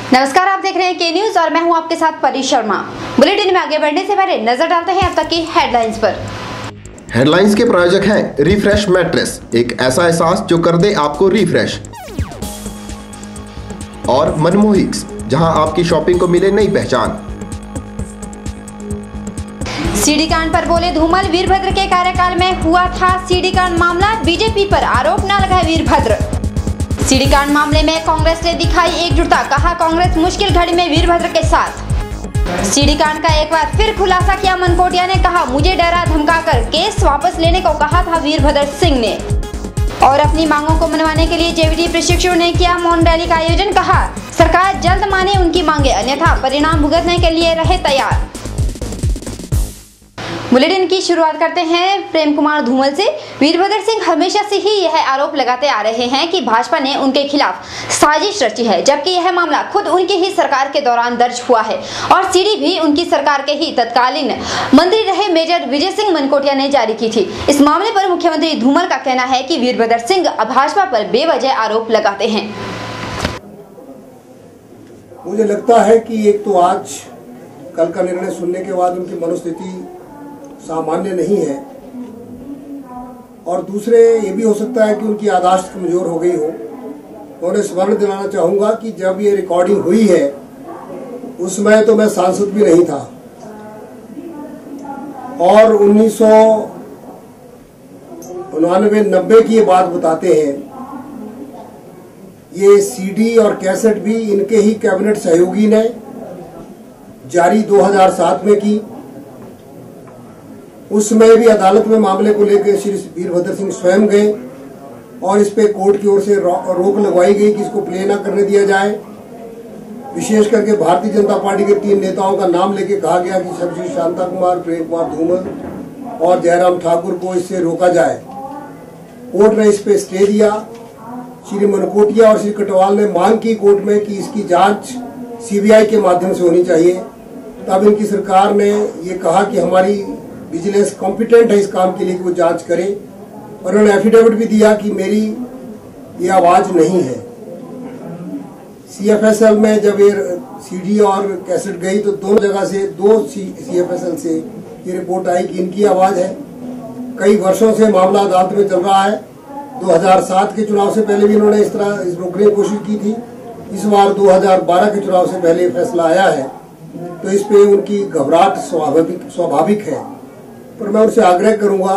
नमस्कार, आप देख रहे हैं के न्यूज और मैं हूं आपके साथ परी शर्मा। बुलेटिन में आगे बढ़ने से पहले नजर डालते हैं अब तक की हेडलाइंस पर। हेडलाइंस के प्रायोजक हैं रिफ्रेश मैट्रेस, एक ऐसा एहसास जो कर दे आपको रिफ्रेश, और मनमोहिक्स, जहां आपकी शॉपिंग को मिले नई पहचान। सीडी कांड पर बोले धूमल, वीरभद्र के कार्यकाल में हुआ था सीडी कांड मामला, बीजेपी पर आरोप न लगाए वीरभद्र। सीडी कांड मामले में कांग्रेस ने दिखाई एकजुटता, कहा कांग्रेस मुश्किल घड़ी में वीरभद्र के साथ। सीडी कांड का एक बार फिर खुलासा किया मनकोटिया ने, कहा मुझे डरा धमकाकर केस वापस लेने को कहा था वीरभद्र सिंह ने। और अपनी मांगों को मनवाने के लिए जेवीटी प्रशिक्षुओं ने किया मौन रैली का आयोजन, कहा सरकार जल्द माने उनकी मांगे, अन्यथा परिणाम भुगतने के लिए रहे तैयार। बुलेटिन की शुरुआत करते हैं प्रेम कुमार धूमल से। वीरभद्र सिंह हमेशा से ही यह आरोप लगाते आ रहे हैं कि भाजपा ने उनके खिलाफ साजिश रची है, जबकि यह मामला खुद उनकी ही सरकार के दौरान दर्ज हुआ है और सीडी भी उनकी सरकार के ही तत्कालीन मंत्री रहे मेजर विजय सिंह मनकोटिया ने जारी की थी। इस मामले पर मुख्यमंत्री धूमल का कहना है कि वीरभद्र सिंह भाजपा पर बेवजह आरोप लगाते हैं। मुझे लगता है कि एक तो आज कल का निर्णय सुनने के बाद उनकी मनोस्थिति सामान्य नहीं है, और दूसरे ये भी हो सकता है कि उनकी याददाश्त कमजोर हो गई हो। मैं उन्हें स्मरण दिलाना चाहूंगा कि जब ये रिकॉर्डिंग हुई है उस समय तो मैं सांसद भी नहीं था, और 1999-90 की ये बात बताते हैं। ये सीडी और कैसेट भी इनके ही कैबिनेट सहयोगी ने जारी 2007 में की। उसमें भी अदालत में मामले को लेकर श्री वीरभद्र सिंह स्वयं गए और इस पे कोर्ट की ओर से रोक लगवाई गई कि इसको प्ले न करने दिया जाए। विशेष करके भारतीय जनता पार्टी के 3 नेताओं का नाम लेके कहा गया कि श्री शांता कुमार, प्रेम कुमार धूमल और जयराम ठाकुर को इससे रोका जाए। कोर्ट ने इस पे स्टे दिया। श्री मनकोटिया और श्री कटवाल ने मांग की कोर्ट में कि इसकी जांच सीबीआई के माध्यम से होनी चाहिए। तब इनकी सरकार ने ये कहा कि हमारी विजिलेंस कॉम्पिटेंट है इस काम के लिए कि वो जांच करे, और उन्होंने एफिडेविट भी दिया कि मेरी ये आवाज नहीं है। सीएफएसएल में जब ये सीडी और कैसेट गई तो दोनों जगह से, 2 सीएफएसएल से ये रिपोर्ट आई कि इनकी आवाज है। कई वर्षों से मामला अदालत में चल रहा है। 2007 के चुनाव से पहले भी इन्होंने इस तरह रोकने की कोशिश की थी। इस बार 2012 के चुनाव से पहले फैसला आया है, तो इस पे उनकी घबराहट स्वाभाविक है। पर मैं उनसे आग्रह करूंगा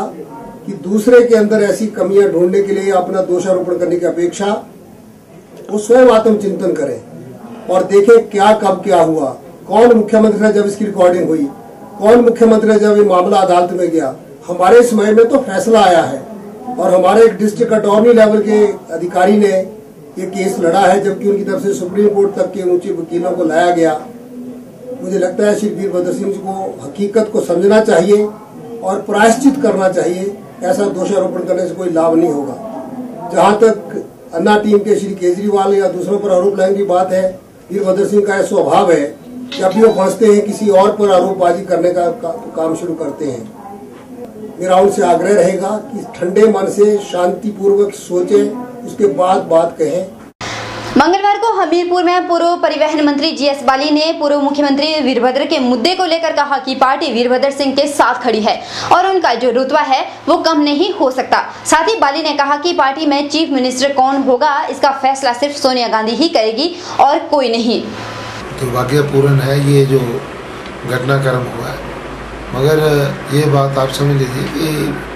कि दूसरे के अंदर ऐसी कमियां ढूंढने के लिए अपना दोषारोपण करने की अपेक्षा वो स्वयं आत्मचिंतन करें और देखें क्या कब क्या हुआ, कौन मुख्यमंत्री था जब इसकी रिकॉर्डिंग हुई, कौन मुख्यमंत्री था जब ये मामला अदालत में गया। हमारे समय में तो फैसला आया है और हमारे एक डिस्ट्रिक्ट अटॉर्नी लेवल के अधिकारी ने ये केस लड़ा है, जबकि उनकी तरफ से सुप्रीम कोर्ट तक के ऊंचे वकीलों को लाया गया। मुझे लगता है श्री वीरभद्र सिंह को हकीकत को समझना चाहिए और प्रायश्चित करना चाहिए। ऐसा दोषारोपण करने से कोई लाभ नहीं होगा। जहां तक अन्ना टीम के श्री केजरीवाल या दूसरों पर आरोप लगाने की बात है, वीरभद्र सिंह का यह स्वभाव है कि जब भी वो फंसते हैं किसी और पर आरोपबाजी करने का काम शुरू करते हैं। मेरा उनसे आग्रह रहेगा कि ठंडे मन से शांतिपूर्वक सोचें, उसके बाद बात कहें। मंगलवार को हमीरपुर में पूर्व परिवहन मंत्री जीएस बाली ने पूर्व मुख्यमंत्री वीरभद्र के मुद्दे को लेकर कहा कि पार्टी वीरभद्र सिंह के साथ खड़ी है और उनका जो रुतबा है वो कम नहीं हो सकता। साथ ही बाली ने कहा कि पार्टी में चीफ मिनिस्टर कौन होगा इसका फैसला सिर्फ सोनिया गांधी ही करेगी और कोई नहीं। दुर्भाग्यपूर्ण है ये जो घटनाक्रम हुआ है, मगर ये बात आप समझ लीजिए कि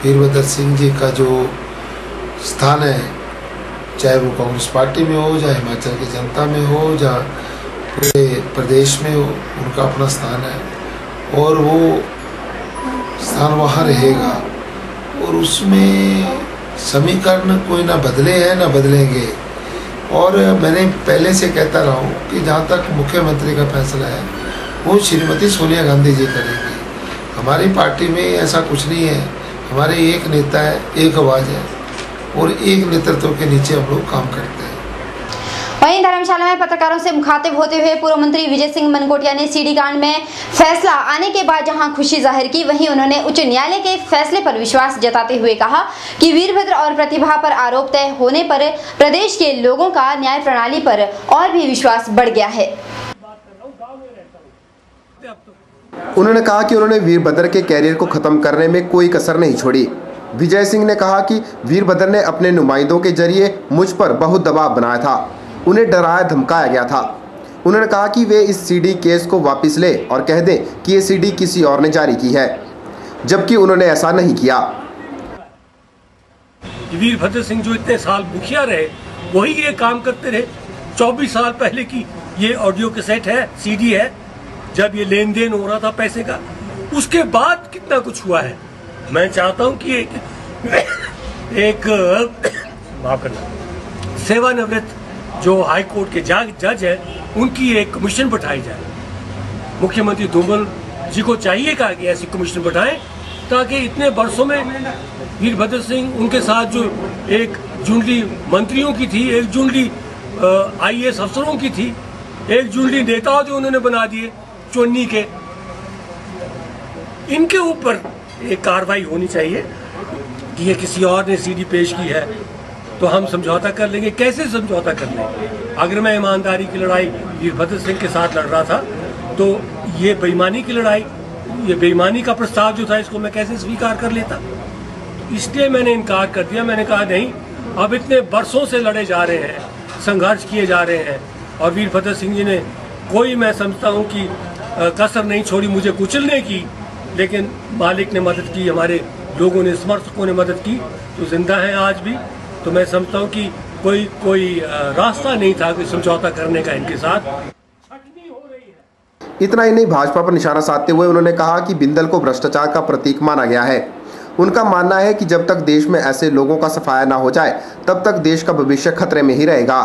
वीरभद्र सिंह जी का जो स्थान है, चाहे वो कांग्रेस पार्टी में हो, चाहे हिमाचल की जनता में हो, चाहे पूरे प्रदेश में हो, उनका अपना स्थान है और वो स्थान वहाँ रहेगा और उसमें समीकरण कोई ना बदले हैं ना बदलेंगे। और मैंने पहले से कहता रहा हूँ कि जहाँ तक मुख्यमंत्री का फैसला है वो श्रीमती सोनिया गांधी जी करेंगी। हमारी पार्टी में ऐसा कुछ नहीं है। हमारे एक नेता है, एक आवाज़ है और एक नेतृत्व के नीचे हम लोग काम करते हैं। वहीं धर्मशाला में पत्रकारों से मुखातिब होते हुए पूर्व मंत्री विजय सिंह मनकोटिया ने सीडी कांड में फैसला आने के बाद जहां खुशी जाहिर की, वहीं उन्होंने उच्च न्यायालय के फैसले पर विश्वास जताते हुए कहा कि वीरभद्र और प्रतिभा पर आरोप तय होने पर प्रदेश के लोगों का न्याय प्रणाली पर और भी विश्वास बढ़ गया है। है अब तो। उन्होंने कहा कि उन्होंने वीरभद्र के कैरियर को खत्म करने में कोई कसर नहीं छोड़ी। विजय सिंह ने कहा कि वीरभद्र ने अपने नुमाइंदों के जरिए मुझ पर बहुत दबाव बनाया था, उन्हें डराया धमकाया गया था। उन्होंने कहा कि वे इस सीडी केस को वापस ले और कह दें कि ये सीडी किसी और ने जारी की है, जबकि उन्होंने ऐसा नहीं किया। वीरभद्र सिंह जो इतने साल मुखिया रहे वही ये काम करते रहे। 24 साल पहले की ये ऑडियो कैसेट है, सीडी है, जब ये लेन देन हो रहा था पैसे का। उसके बाद कितना कुछ हुआ है। मैं चाहता हूं कि एक माफ करना, सेवानिवृत्त जो हाई कोर्ट के जज है उनकी एक कमीशन बैठाई जाए। मुख्यमंत्री धूमल जी को चाहिएगा कि ऐसी कमीशन बैठाएं ताकि इतने वर्षों में वीरभद्र सिंह, उनके साथ जो एक जुंडली मंत्रियों की थी, एक जुंडली IAS अफसरों की थी, एक जुंडली नेताओं जो उन्होंने बना दिए चोन्नी के, इनके ऊपर एक कार्रवाई होनी चाहिए कि ये किसी और ने सीडी पेश की है तो हम समझौता कर लेंगे। कैसे समझौता कर लेंगे? अगर मैं ईमानदारी की लड़ाई वीरभद्र सिंह के साथ लड़ रहा था तो ये बेईमानी की लड़ाई, ये बेईमानी का प्रस्ताव जो था, इसको मैं कैसे स्वीकार कर लेता? इसलिए मैंने इनकार कर दिया। मैंने कहा नहीं, अब इतने वर्षों से लड़े जा रहे हैं, संघर्ष किए जा रहे हैं और वीरभद्र सिंह जी ने कोई, मैं समझता हूँ कि कसर नहीं छोड़ी मुझे कुचलने की, लेकिन मालिक ने मदद की, हमारे लोगों ने, समर्थकों ने मदद की तो जिंदा हैं आज भी। तो मैं समझता हूँ कि कोई रास्ता नहीं था कि समझौता करने का इनके साथ। इतना ही नहीं, भाजपा पर निशाना साधते हुए उन्होंने कहा कि बिंदल को भ्रष्टाचार का प्रतीक माना गया है। उनका मानना है कि जब तक देश में ऐसे लोगों का सफाया ना हो जाए तब तक देश का भविष्य खतरे में ही रहेगा।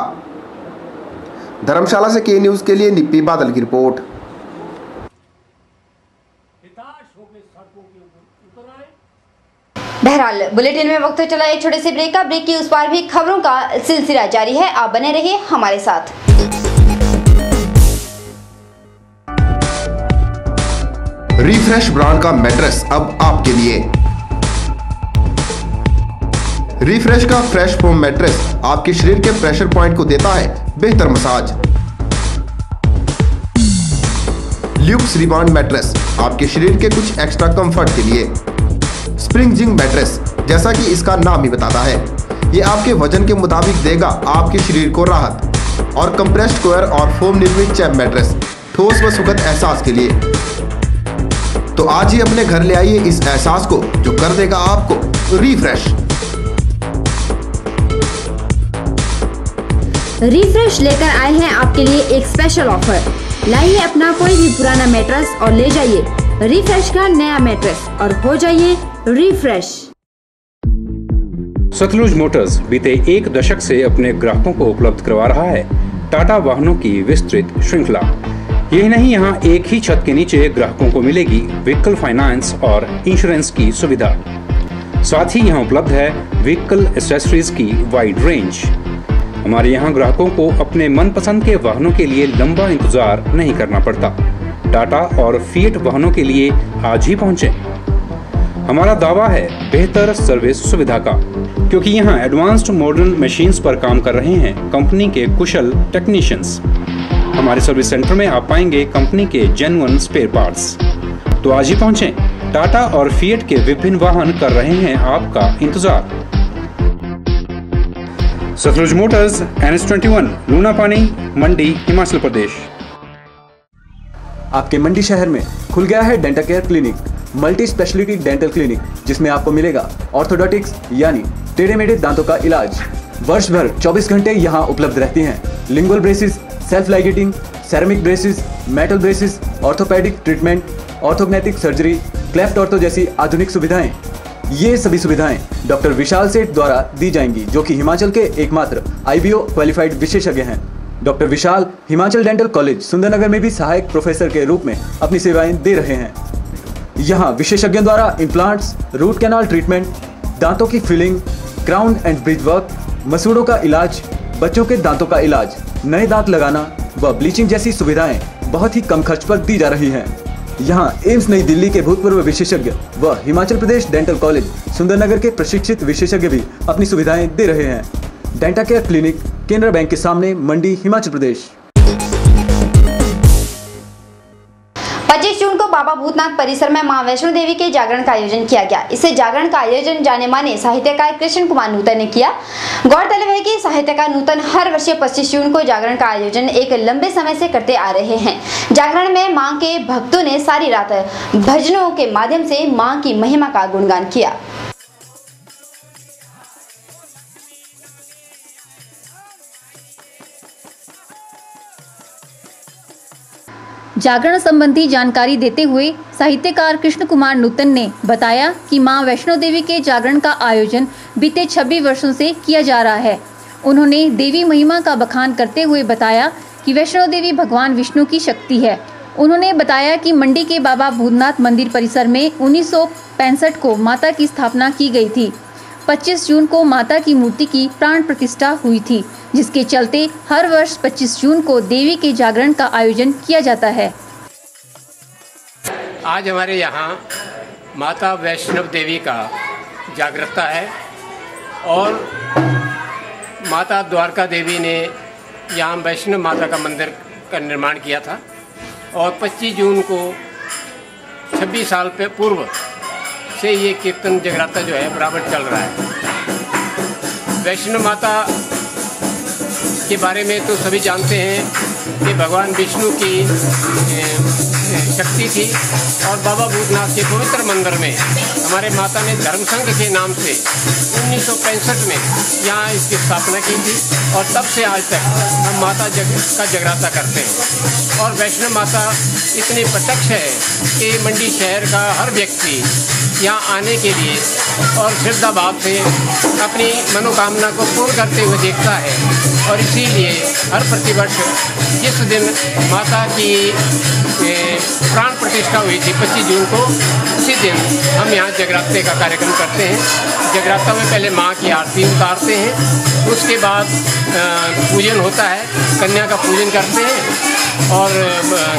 धर्मशाला से के न्यूज के लिए निप्पी बादल की रिपोर्ट। बहरहाल बुलेटिन में वक्त चला एक छोटे से ब्रेक का। ब्रेक की उस पार भी खबरों का सिलसिला जारी है, आप बने रहिए हमारे साथ। रिफ्रेश ब्रांड का मैट्रेस अब आपके लिए। रिफ्रेश का फ्रेश फोम मैट्रेस आपके शरीर के प्रेशर पॉइंट को देता है बेहतर मसाज। ल्यूक्स रिबाउंड मैट्रेस आपके शरीर के कुछ एक्स्ट्रा कंफर्ट के लिए। स्प्रिंग जिंग मैट्रेस, जैसा कि इसका नाम ही बताता है, ये आपके वजन के मुताबिक देगा आपके शरीर को राहत। और कंप्रेस्ड कोयर और फोम निर्मित चैप मैट्रेस ठोस व सुखद एहसास के लिए। तो आज ही अपने घर ले आइए इस एहसास को जो कर देगा आपको रिफ्रेश। रिफ्रेश लेकर आए हैं आपके लिए एक स्पेशल ऑफर। लाइए अपना कोई भी पुराना मैट्रेस और ले जाइए रिफ्रेश का नया मैट्रेस और हो जाइए रिफ्रेश। सतलुज मोटर्स बीते एक दशक से अपने ग्राहकों को उपलब्ध करवा रहा है टाटा वाहनों की विस्तृत श्रृंखला। यही नहीं, यहाँ एक ही छत के नीचे ग्राहकों को मिलेगी व्हीकल फाइनेंस और इंश्योरेंस की सुविधा। साथ ही यहाँ उपलब्ध है व्हीकल एक्सेसरीज की वाइड रेंज। हमारे यहाँ ग्राहकों को अपने मनपसंद के वाहनों के लिए लंबा इंतजार नहीं करना पड़ता। टाटा और फिएट वाहनों के लिए आज ही पहुँचें। हमारा दावा है बेहतर सर्विस सुविधा का, क्योंकि यहाँ एडवांस्ड मॉडर्न मशीन्स पर काम कर रहे हैं कंपनी के कुशल टेक्नीशियंस। हमारे सर्विस सेंटर में आप पाएंगे कंपनी के जेन्युइन स्पेयर पार्ट्स। तो आज ही पहुँचें। टाटा और फिएट के विभिन्न वाहन कर रहे हैं आपका इंतजार। सतलुज मोटर्स, NH21, लूनापानी, मंडी, हिमाचल प्रदेश। आपके मंडी शहर में खुल गया है dental care clinic, multi speciality dental clinic, जिसमें आपको मिलेगा ऑर्थोडोंटिक्स यानी टेढ़े मेढ़े दांतों का इलाज। वर्ष भर 24 घंटे यहाँ उपलब्ध रहती हैं। Lingual braces, self ligating, ceramic braces, metal braces, orthopaedic treatment, orthognathic surgery, cleft ortho जैसी आधुनिक सुविधाएं। ये सभी सुविधाएं डॉक्टर विशाल सेठ द्वारा दी जाएंगी, जो कि हिमाचल के एकमात्र IBO क्वालिफाइड विशेषज्ञ हैं। डॉक्टर विशाल हिमाचल डेंटल कॉलेज सुंदरनगर में भी सहायक प्रोफेसर के रूप में अपनी सेवाएं दे रहे हैं। यहाँ विशेषज्ञों द्वारा इम्प्लांट्स, रूट कैनाल ट्रीटमेंट, दांतों की filling, crown and bridge work, मसूड़ों का इलाज, बच्चों के दांतों का इलाज, नए दांत लगाना व ब्लीचिंग जैसी सुविधाएं बहुत ही कम खर्च पर दी जा रही हैं। यहाँ एम्स नई दिल्ली के भूतपूर्व विशेषज्ञ व हिमाचल प्रदेश डेंटल कॉलेज सुंदरनगर के प्रशिक्षित विशेषज्ञ भी अपनी सुविधाएं दे रहे हैं। Denta care clinic, Canara bank के सामने, मंडी, हिमाचल प्रदेश। बाबा भूतनाथ परिसर में मां वैष्णो देवी के जागरण का आयोजन किया गया। इसे जागरण का आयोजन जाने माने साहित्यकार कृष्ण कुमार नूतन ने किया। गौरतलब है कि साहित्यकार नूतन हर वर्ष 25 जून को जागरण का आयोजन एक लंबे समय से करते आ रहे हैं। जागरण में मां के भक्तों ने सारी रात भजनों के माध्यम से मां की महिमा का गुणगान किया। जागरण संबंधी जानकारी देते हुए साहित्यकार कृष्ण कुमार नूतन ने बताया कि मां वैष्णो देवी के जागरण का आयोजन बीते 26 वर्षों से किया जा रहा है। उन्होंने देवी महिमा का बखान करते हुए बताया कि वैष्णो देवी भगवान विष्णु की शक्ति है। उन्होंने बताया कि मंडी के बाबा भूतनाथ मंदिर परिसर में 1965 को माता की स्थापना की गई थी। 25 जून को माता की मूर्ति की प्राण प्रतिष्ठा हुई थी, जिसके चलते हर वर्ष 25 जून को देवी के जागरण का आयोजन किया जाता है। आज हमारे यहाँ माता वैष्णव देवी का जागृता है और माता द्वारका देवी ने यहाँ वैष्णव माता का मंदिर का निर्माण किया था और 25 जून को 26 साल पूर्व से ये कीर्तन जगराता जो है बराबर चल रहा है। वैष्णव माता के बारे में तो सभी जानते हैं कि भगवान विष्णु की शक्ति थी और बाबा भूतनाथ के पवित्र मंदिर में हमारे माता ने धर्म संघ के नाम से 1965 में यहाँ इसकी स्थापना की थी और तब से आज तक हम माता का जगराता करते हैं। और वैष्णव माता इतनी प्रत्यक्ष है कि मंडी शहर का हर व्यक्ति यहाँ आने के लिए और श्रद्धा भाव से अपनी मनोकामना को पूर्ण करते हुए देखता है। और इसीलिए हर प्रतिवर्ष जिस दिन माता की प्राण प्रतिष्ठा हुई थी 25 जून को, उसी दिन हम यहाँ जगराते का कार्यक्रम करते हैं। जगराता में पहले माँ की आरती उतारते हैं, उसके बाद पूजन होता है, कन्या का पूजन करते हैं और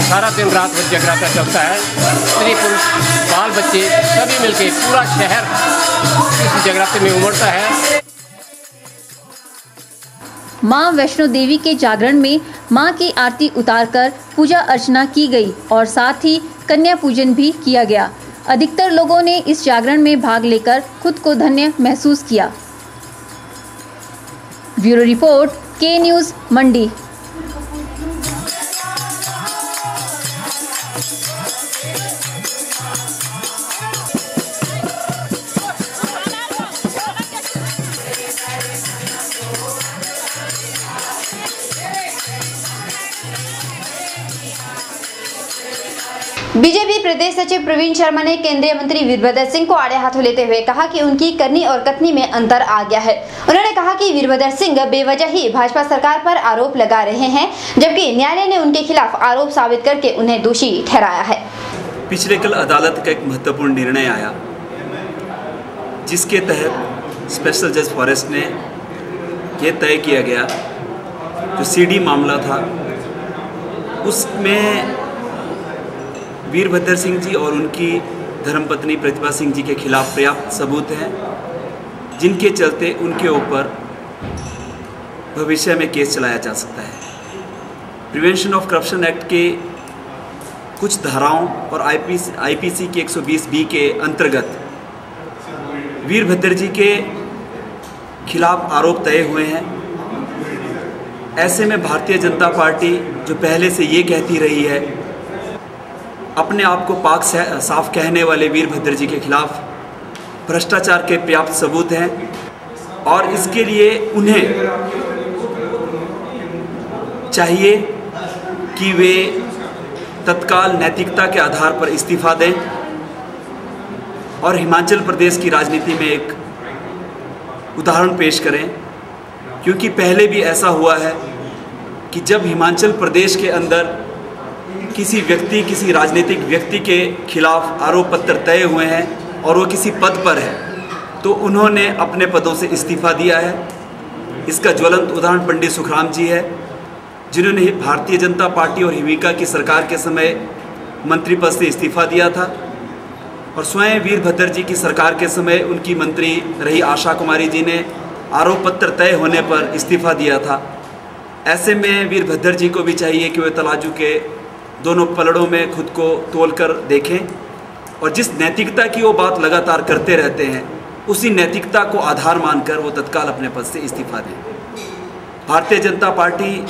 सारा दिन रात भर जगराता चलता है। स्त्री पुरुष बाल बच्चे सभी मिलके पूरा शहर इस जगराते में उमड़ता है। मां वैष्णो देवी के जागरण में मां की आरती उतारकर पूजा अर्चना की गई और साथ ही कन्या पूजन भी किया गया। अधिकतर लोगों ने इस जागरण में भाग लेकर खुद को धन्य महसूस किया। ब्यूरो रिपोर्ट, के न्यूज़, मंडी। बीजेपी प्रदेश सचिव प्रवीण शर्मा ने केंद्रीय मंत्री वीरभद्र सिंह को आड़े हाथों लेते हुए कहा कि उनकी करनी और कथनी में अंतर आ गया है। उन्होंने कहा कि वीरभद्र सिंह बेवजह ही भाजपा सरकार पर आरोप लगा रहे हैं, जबकि न्यायालय ने उनके खिलाफ आरोप साबित करके उन्हें दोषी ठहराया है। पिछले कल अदालत का एक महत्वपूर्ण निर्णय आया, जिसके तहत स्पेशल जज फॉरेस्ट ने यह तय किया गया, जो सीडी मामला था उसमें वीरभद्र सिंह जी और उनकी धर्मपत्नी प्रतिभा सिंह जी के खिलाफ पर्याप्त सबूत हैं, जिनके चलते उनके ऊपर भविष्य में केस चलाया जा सकता है। प्रिवेंशन ऑफ करप्शन एक्ट के कुछ धाराओं और आईपीसी के 120B के अंतर्गत वीरभद्र जी के खिलाफ आरोप तय हुए हैं। ऐसे में भारतीय जनता पार्टी, जो पहले से ये कहती रही है, अपने आप को पाक साफ कहने वाले वीरभद्र जी के खिलाफ भ्रष्टाचार के पर्याप्त सबूत हैं और इसके लिए उन्हें चाहिए कि वे तत्काल नैतिकता के आधार पर इस्तीफा दें और हिमाचल प्रदेश की राजनीति में एक उदाहरण पेश करें, क्योंकि पहले भी ऐसा हुआ है कि जब हिमाचल प्रदेश के अंदर किसी राजनीतिक व्यक्ति के खिलाफ आरोप पत्र तय हुए हैं और वो किसी पद पर है, तो उन्होंने अपने पदों से इस्तीफा दिया है। इसका ज्वलंत उदाहरण पंडित सुखराम जी है, जिन्होंने भारतीय जनता पार्टी और हिमिका की सरकार के समय मंत्री पद से इस्तीफा दिया था और स्वयं वीरभद्र जी की सरकार के समय उनकी मंत्री रही आशा कुमारी जी ने आरोप पत्र तय होने पर इस्तीफा दिया था। ऐसे में वीरभद्र जी को भी चाहिए कि वे तराजू के दोनों पलड़ों में खुद को तोलकर देखें और जिस नैतिकता की वो बात लगातार करते रहते हैं उसी नैतिकता को आधार मानकर वो तत्काल अपने पद से इस्तीफा दें। भारतीय जनता पार्टी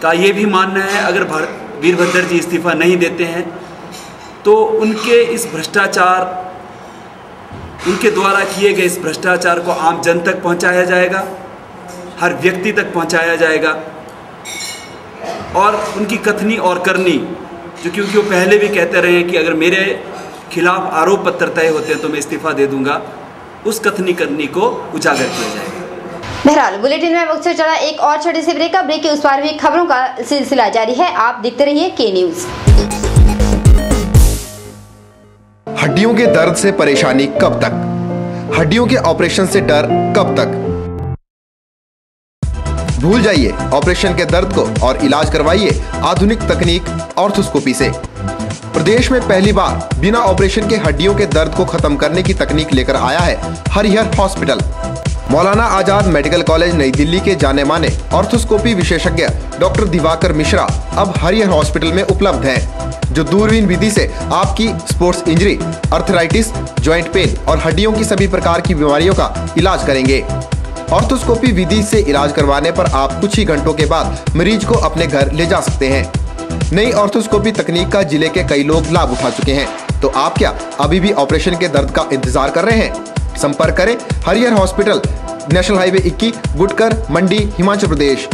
का ये भी मानना है अगर वीरभद्र जी इस्तीफा नहीं देते हैं तो उनके इस भ्रष्टाचार, उनके द्वारा किए गए इस भ्रष्टाचार को आम जन तक पहुंचाया जाएगा, हर व्यक्ति तक पहुंचाया जाएगा और उनकी कथनी और करनी, जो क्योंकि वो पहले भी कहते रहे हैं कि अगर मेरे खिलाफ आरोप पत्र तय होते हैं तो मैं इस्तीफा दे दूंगा, उस कथनी करनी को उजागर किया जाएगा। बहरहाल बुलेटिन में वक्त से चला एक और छोटे से ब्रेक के उस पार भी खबरों का सिलसिला जारी है। आप देखते रहिए के न्यूज। हड्डियों के दर्द से परेशानी कब तक? हड्डियों के ऑपरेशन से डर कब तक? भूल जाइए ऑपरेशन के दर्द को और इलाज करवाइए आधुनिक तकनीक ऑर्थोस्कोपी से। प्रदेश में पहली बार बिना ऑपरेशन के हड्डियों के दर्द को खत्म करने की तकनीक लेकर आया है Harihar hospital. Maulana Azad medical college नई दिल्ली के जाने माने ऑर्थोस्कोपी विशेषज्ञ डॉक्टर दिवाकर मिश्रा अब हरिहर हॉस्पिटल में उपलब्ध हैं, जो दूरबीन विधि से आपकी sports injury, arthritis, joint pain और हड्डियों की सभी प्रकार की बीमारियों का इलाज करेंगे। ऑर्थोस्कोपी विधि से इलाज करवाने पर आप कुछ ही घंटों के बाद मरीज को अपने घर ले जा सकते हैं। नई ऑर्थोस्कोपी तकनीक का जिले के कई लोग लाभ उठा चुके हैं, तो आप क्या अभी भी ऑपरेशन के दर्द का इंतजार कर रहे हैं? संपर्क करें Harihar hospital, national highway 21, Gutkar, मंडी, हिमाचल प्रदेश।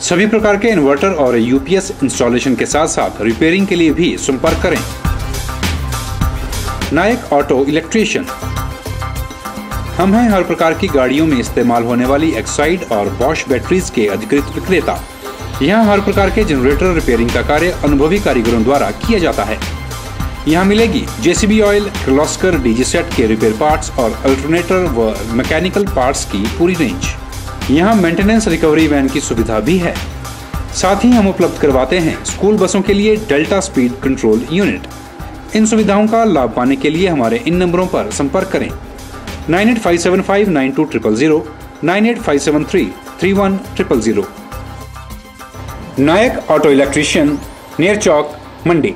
सभी प्रकार के इन्वर्टर और यूपीएस इंस्टॉलेशन के साथ साथ रिपेयरिंग के लिए भी संपर्क करें। नायक ऑटो इलेक्ट्रीशियन। हम हैं हर प्रकार की गाड़ियों में इस्तेमाल होने वाली एक्साइड और बॉश बैटरीज के अधिकृत विक्रेता। यहाँ हर प्रकार के जनरेटर रिपेयरिंग का कार्य अनुभवी कारीगरों द्वारा किया जाता है। यहाँ मिलेगी JCB oil, Kirloskar DG set के रिपेयर पार्ट्स और अल्टरनेटर व मैकेनिकल पार्ट्स की पूरी रेंज। यहाँ मेंटेनेंस रिकवरी वैन की सुविधा भी है। साथ ही हम उपलब्ध करवाते हैं स्कूल बसों के लिए डेल्टा स्पीड कंट्रोल यूनिट। इन सुविधाओं का लाभ पाने के लिए हमारे इन नंबरों पर संपर्क करें 9857592000, 9857331000। नायक ऑटो इलेक्ट्रीशियन, नियर चौक, मंडी।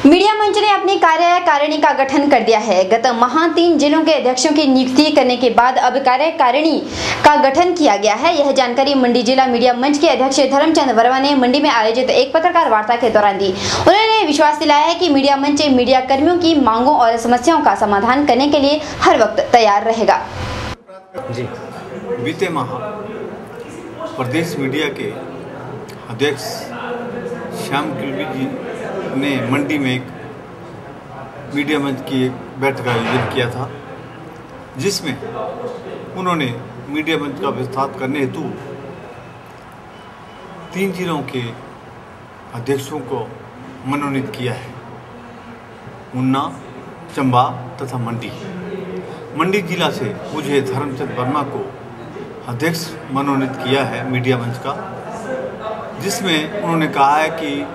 मीडिया मंच ने अपनी कार्यकारिणी का गठन कर दिया है। गत माह 3 जिलों के अध्यक्षों की नियुक्ति करने के बाद अब कार्यकारिणी का गठन किया गया है। यह जानकारी मंडी जिला मीडिया मंच के अध्यक्ष धर्मचंद वर्मा ने मंडी में आयोजित एक पत्रकार वार्ता के दौरान दी। उन्होंने विश्वास दिलाया है कि मीडिया मंच मीडिया कर्मियों की मांगों और समस्याओं का समाधान करने के लिए हर वक्त तैयार रहेगा। बीते माह प्रदेश मीडिया के अध्यक्ष श्याम किलवी जी ने मंडी में एक मीडिया मंच की एक बैठक आयोजित किया था, जिसमें उन्होंने मीडिया मंच का विस्तार करने हेतु 3 जिलों के अध्यक्षों को मनोनीत किया है, ऊना, चंबा तथा मंडी। मंडी जिला से मुझे धर्मचंद वर्मा को अध्यक्ष मनोनीत किया है मीडिया मंच का, जिसमें उन्होंने कहा है कि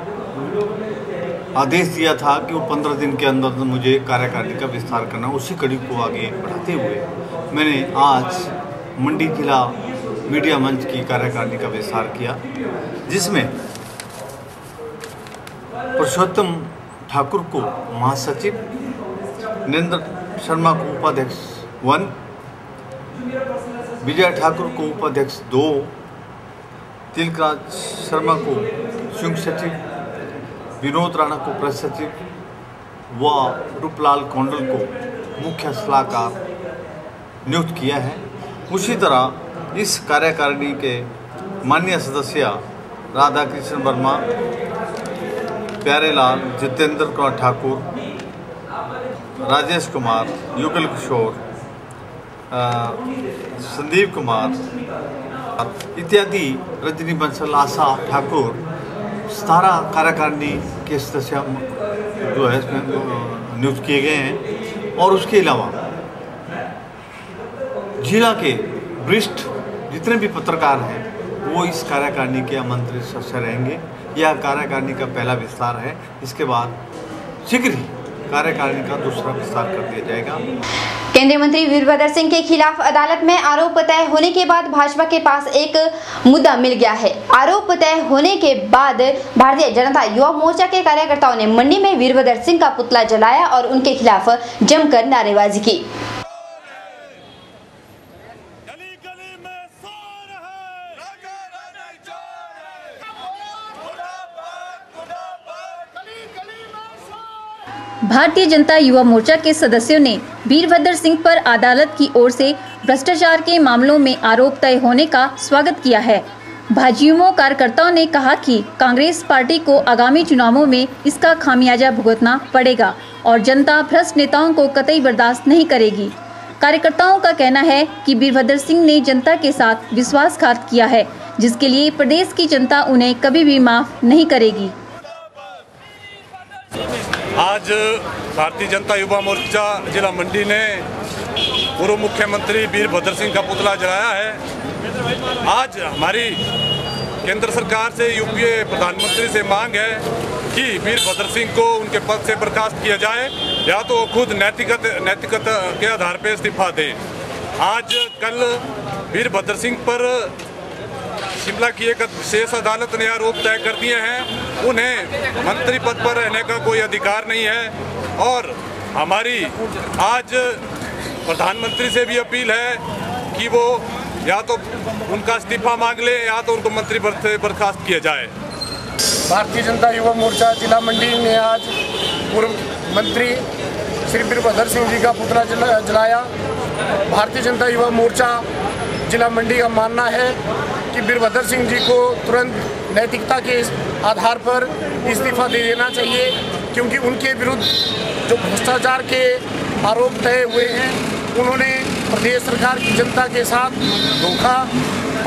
आदेश दिया था कि वो 15 दिन के अंदर मुझे कार्यकारिणी का विस्तार करना। उसी कड़ी को आगे बढ़ाते हुए मैंने आज मंडी जिला मीडिया मंच की कार्यकारिणी का विस्तार किया, जिसमें पुरुषोत्तम ठाकुर को महासचिव, नरेंद्र शर्मा को उपाध्यक्ष 1, विजय ठाकुर को उपाध्यक्ष 2, तिलकराज शर्मा को संयुक्त सचिव, विनोद राणा को प्रेस सचिव व रूपलाल कौंडल को मुख्य सलाहकार नियुक्त किया है। उसी तरह इस कार्यकारिणी के माननीय सदस्य राधा कृष्ण वर्मा, प्यारेलाल, जितेंद्र कुमार ठाकुर, राजेश कुमार, युगल किशोर, संदीप कुमार इत्यादि, रजनी बंसल, आशा ठाकुर, 17 कार्यकारिणी के सदस्य जो है इसमें नियुक्त किए गए हैं। और उसके अलावा जिला के वरिष्ठ जितने भी पत्रकार हैं वो इस कार्यकारिणी के आमंत्रित सदस्य रहेंगे। यह कार्यकारिणी का पहला विस्तार है। इसके बाद शीघ्र ही कार्यकारिणी का दूसरा विस्तार कर दिया जाएगा। केंद्रीय मंत्री वीरभद्र सिंह के खिलाफ अदालत में आरोप तय होने के बाद भाजपा के पास एक मुद्दा मिल गया है। आरोप तय होने के बाद भारतीय जनता युवा मोर्चा के कार्यकर्ताओं ने मंडी में वीरभद्र सिंह का पुतला जलाया और उनके खिलाफ जमकर नारेबाजी की। भारतीय जनता युवा मोर्चा के सदस्यों ने वीरभद्र सिंह पर अदालत की ओर से भ्रष्टाचार के मामलों में आरोप तय होने का स्वागत किया है। भाजयुमो कार्यकर्ताओं ने कहा कि कांग्रेस पार्टी को आगामी चुनावों में इसका खामियाजा भुगतना पड़ेगा और जनता भ्रष्ट नेताओं को कतई बर्दाश्त नहीं करेगी। कार्यकर्ताओं का कहना है कि वीरभद्र सिंह ने जनता के साथ विश्वासघात किया है, जिसके लिए प्रदेश की जनता उन्हें कभी भी माफ नहीं करेगी। आज भारतीय जनता युवा मोर्चा जिला मंडी ने पूर्व मुख्यमंत्री वीरभद्र सिंह का पुतला जलाया है। आज हमारी केंद्र सरकार से यूपीए प्रधानमंत्री से मांग है कि वीरभद्र सिंह को उनके पद से बर्खास्त किया जाए या तो वो खुद नैतिकता के आधार पर इस्तीफा दें। आज कल वीरभद्र सिंह पर शिमला की एक विशेष अदालत ने आरोप तय कर दिए हैं। उन्हें मंत्री पद पर रहने का कोई अधिकार नहीं है और हमारी आज प्रधानमंत्री से भी अपील है कि वो या तो उनका इस्तीफा मांग ले या तो उनको मंत्री पद से बर्खास्त किया जाए। भारतीय जनता युवा मोर्चा जिला मंडी ने आज पूर्व मंत्री श्री वीरभद्र सिंह जी का पुतला जलाया। भारतीय जनता युवा मोर्चा जिला मंडी का मानना है कि वीरभद्र सिंह जी को तुरंत नैतिकता के आधार पर इस्तीफा दे देना चाहिए, क्योंकि उनके विरुद्ध जो भ्रष्टाचार के आरोप तय हुए हैं, उन्होंने प्रदेश सरकार की जनता के साथ धोखा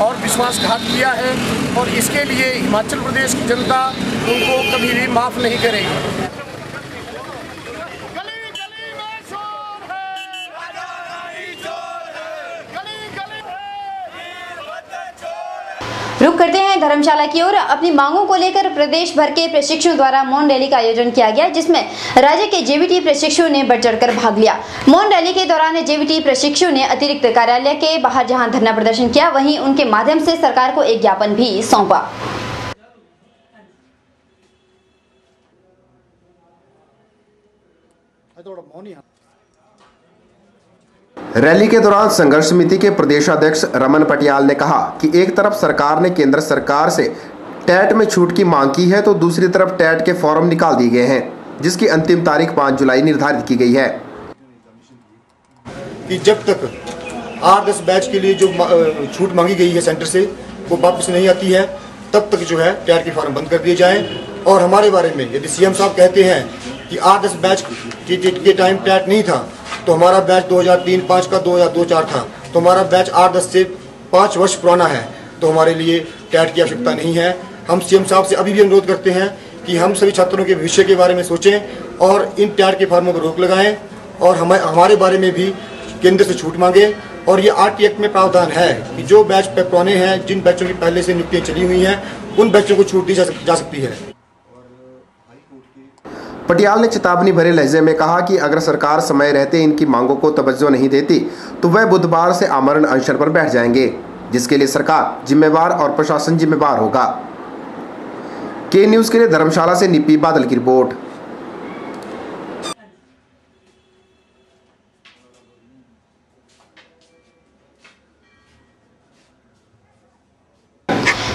और विश्वासघात किया है और इसके लिए हिमाचल प्रदेश की जनता उनको कभी भी माफ़ नहीं करेगी। रुक करते हैं धर्मशाला की ओर। अपनी मांगों को लेकर प्रदेश भर के प्रशिक्षुओं द्वारा मौन रैली का आयोजन किया गया, जिसमें राज्य के जेवीटी प्रशिक्षुओं ने बढ़ चढ़कर भाग लिया। मौन रैली के दौरान जेवीटी प्रशिक्षुओं ने अतिरिक्त कार्यालय के बाहर जहां धरना प्रदर्शन किया, वहीं उनके माध्यम से सरकार को एक ज्ञापन भी सौंपा। रैली के दौरान संघर्ष समिति के प्रदेशाध्यक्ष रमन पटियाल ने कहा कि एक तरफ सरकार ने केंद्र सरकार से टेट में छूट की मांग की है, तो दूसरी तरफ टेट के फॉर्म निकाल दिए गए हैं, जिसकी अंतिम तारीख 5 जुलाई निर्धारित की गई है। कि जब तक 8-10 बैच के लिए जो छूट मांगी गई है सेंटर से वो वापस नहीं आती है, तब तक जो है टेट के फॉर्म बंद कर दिए जाएं। और हमारे बारे में यदि सीएम साहब कहते हैं कि 8-10 बैच के टाइम टेट नहीं था, तो हमारा बैच 2003-5 का 2002-4 था, तो हमारा बैच 8-10 से 5 वर्ष पुराना है, तो हमारे लिए टेट की आवश्यकता नहीं है। हम सीएम साहब से अभी भी अनुरोध करते हैं कि हम सभी छात्रों के भविष्य के बारे में सोचें और इन टेट के फॉर्मों पर रोक लगाएं और हमारे बारे में भी केंद्र से छूट मांगे। और ये आरटी एक्ट में प्रावधान है कि जो बैच पुराने हैं, जिन बैचों की पहले से नियुक्तियाँ चली हुई हैं, उन बैचों को छूट दी जा सकती है। पटियाल ने चेतावनी भरे लहजे में कहा कि अगर सरकार समय रहते इनकी मांगों को तवज्जो नहीं देती तो वह बुधवार से आमरण अनशन पर बैठ जाएंगे, जिसके लिए सरकार जिम्मेवार और प्रशासन जिम्मेवार होगा। के न्यूज़ के लिए धर्मशाला से निपी बादल की रिपोर्ट।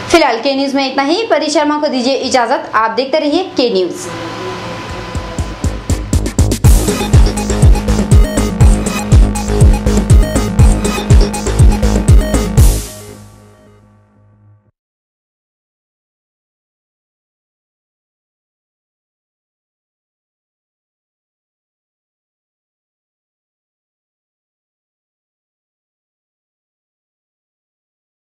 फिलहाल के न्यूज़ में इतना ही। परी शर्मा को दीजिए इजाजत। आप देखते रहिए के न्यूज़।